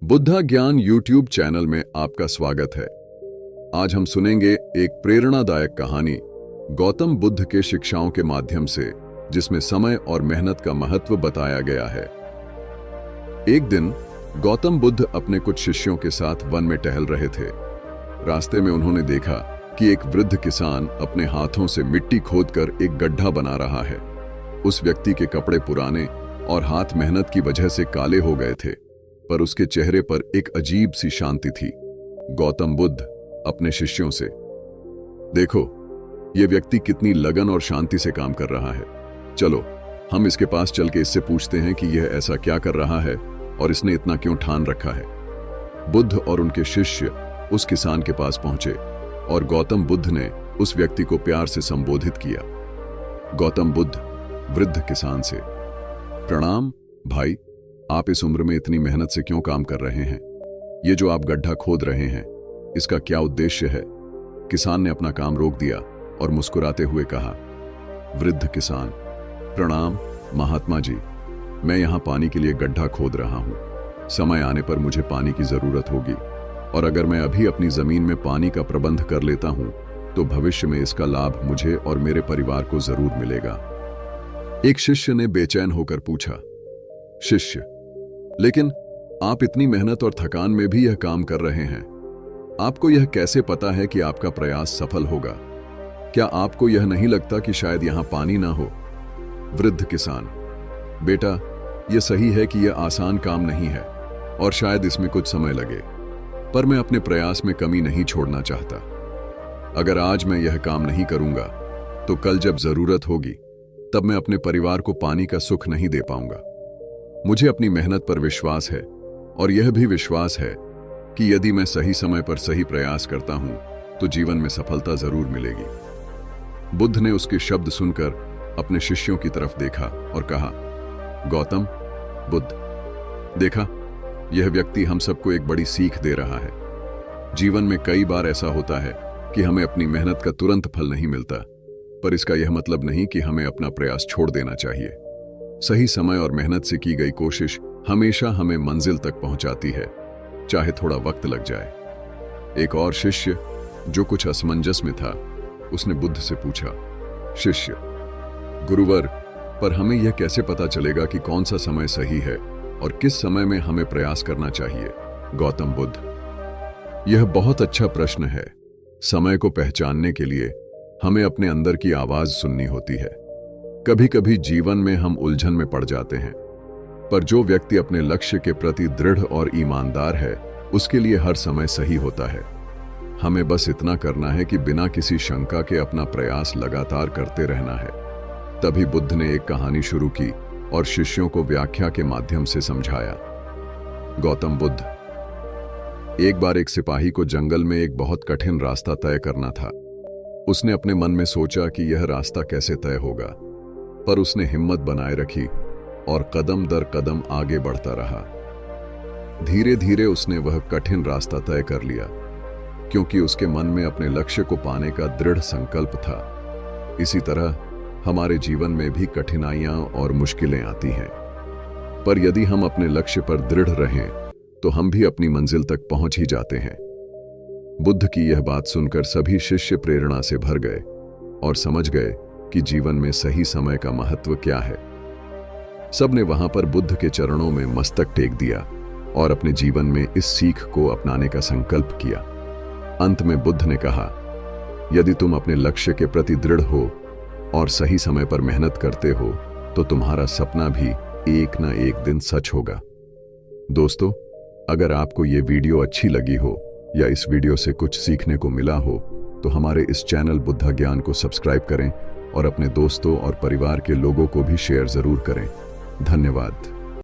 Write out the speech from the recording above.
बुद्धा ज्ञान YouTube channel में आपका स्वागत है। आज हम सुनेंगे एक प्रेरणादायक कहानी गौतम बुद्ध के शिक्षाओं के माध्यम से, जिसमें समय और मेहनत का महत्व बताया गया है। एक दिन गौतम बुद्ध अपने कुछ शिष्यों के साथ वन में टहल रहे थे। रास्ते में उन्होंने देखा कि एक वृद्ध किसान अपने हाथों से मिट्टी खोदकर एक गड्ढा बना रहा है। उस व्यक्ति के कपड़े पुराने और हाथ मेहनत की वजह से काले हो गए थे, पर उसके चेहरे पर एक अजीब सी शांति थी। गौतम बुद्ध अपने शिष्यों से, देखो, यह व्यक्ति कितनी लगन और शांति से काम कर रहा है। चलो हम इसके पास चल के इससे पूछते हैं कि यह ऐसा क्या कर रहा है और इसने इतना क्यों ठान रखा है। बुद्ध और उनके शिष्य उस किसान के पास पहुंचे और गौतम बुद्ध ने उस व्यक्ति को प्यार से संबोधित किया। गौतम बुद्ध वृद्ध किसान से, प्रणाम भाई, आप इस उम्र में इतनी मेहनत से क्यों काम कर रहे हैं? ये जो आप गड्ढा खोद रहे हैं, इसका क्या उद्देश्य है? किसान ने अपना काम रोक दिया और मुस्कुराते हुए कहा। वृद्ध किसान, प्रणाम महात्मा जी, मैं यहाँ पानी के लिए गड्ढा खोद रहा हूँ। समय आने पर मुझे पानी की जरूरत होगी, और अगर मैं अभी अपनी जमीन में पानी का प्रबंध कर लेता हूँ तो भविष्य में इसका लाभ मुझे और मेरे परिवार को जरूर मिलेगा। एक शिष्य ने बेचैन होकर पूछा, शिष्य, लेकिन आप इतनी मेहनत और थकान में भी यह काम कर रहे हैं, आपको यह कैसे पता है कि आपका प्रयास सफल होगा? क्या आपको यह नहीं लगता कि शायद यहां पानी ना हो? वृद्ध किसान, बेटा, यह सही है कि यह आसान काम नहीं है और शायद इसमें कुछ समय लगे, पर मैं अपने प्रयास में कमी नहीं छोड़ना चाहता। अगर आज मैं यह काम नहीं करूंगा तो कल जब जरूरत होगी तब मैं अपने परिवार को पानी का सुख नहीं दे पाऊंगा। मुझे अपनी मेहनत पर विश्वास है, और यह भी विश्वास है कि यदि मैं सही समय पर सही प्रयास करता हूं तो जीवन में सफलता जरूर मिलेगी। बुद्ध ने उसके शब्द सुनकर अपने शिष्यों की तरफ देखा और कहा, गौतम बुद्ध, देखा, यह व्यक्ति हम सबको एक बड़ी सीख दे रहा है। जीवन में कई बार ऐसा होता है कि हमें अपनी मेहनत का तुरंत फल नहीं मिलता, पर इसका यह मतलब नहीं कि हमें अपना प्रयास छोड़ देना चाहिए। सही समय और मेहनत से की गई कोशिश हमेशा हमें मंजिल तक पहुंचाती है, चाहे थोड़ा वक्त लग जाए। एक और शिष्य, जो कुछ असमंजस में था, उसने बुद्ध से पूछा, शिष्य, गुरुवर, पर हमें यह कैसे पता चलेगा कि कौन सा समय सही है और किस समय में हमें प्रयास करना चाहिए? गौतम बुद्ध, यह बहुत अच्छा प्रश्न है। समय को पहचानने के लिए हमें अपने अंदर की आवाज सुननी होती है। कभी कभी जीवन में हम उलझन में पड़ जाते हैं, पर जो व्यक्ति अपने लक्ष्य के प्रति दृढ़ और ईमानदार है, उसके लिए हर समय सही होता है। हमें बस इतना करना है कि बिना किसी शंका के अपना प्रयास लगातार करते रहना है। तभी बुद्ध ने एक कहानी शुरू की और शिष्यों को व्याख्या के माध्यम से समझाया। गौतम बुद्ध, एक बार एक सिपाही को जंगल में एक बहुत कठिन रास्ता तय करना था। उसने अपने मन में सोचा कि यह रास्ता कैसे तय होगा, पर उसने हिम्मत बनाए रखी और कदम दर कदम आगे बढ़ता रहा। धीरे धीरे उसने वह कठिन रास्ता तय कर लिया, क्योंकि उसके मन में अपने लक्ष्य को पाने का दृढ़ संकल्प था। इसी तरह हमारे जीवन में भी कठिनाइयां और मुश्किलें आती हैं, पर यदि हम अपने लक्ष्य पर दृढ़ रहें तो हम भी अपनी मंजिल तक पहुंच ही जाते हैं। बुद्ध की यह बात सुनकर सभी शिष्य प्रेरणा से भर गए और समझ गए कि जीवन में सही समय का महत्व क्या है। सबने वहां पर बुद्ध के चरणों में मस्तक टेक दिया और अपने जीवन में इस सीख को अपनाने का संकल्प किया। अंत में बुद्ध ने कहा, यदि तुम अपने लक्ष्य के प्रति दृढ़ हो और सही समय पर मेहनत करते हो तो तुम्हारा सपना भी एक न एक दिन सच होगा। दोस्तों, अगर आपको ये वीडियो अच्छी लगी हो या इस वीडियो से कुछ सीखने को मिला हो तो हमारे इस चैनल बुद्धा ज्ञान को सब्सक्राइब करें और अपने दोस्तों और परिवार के लोगों को भी शेयर जरूर करें। धन्यवाद।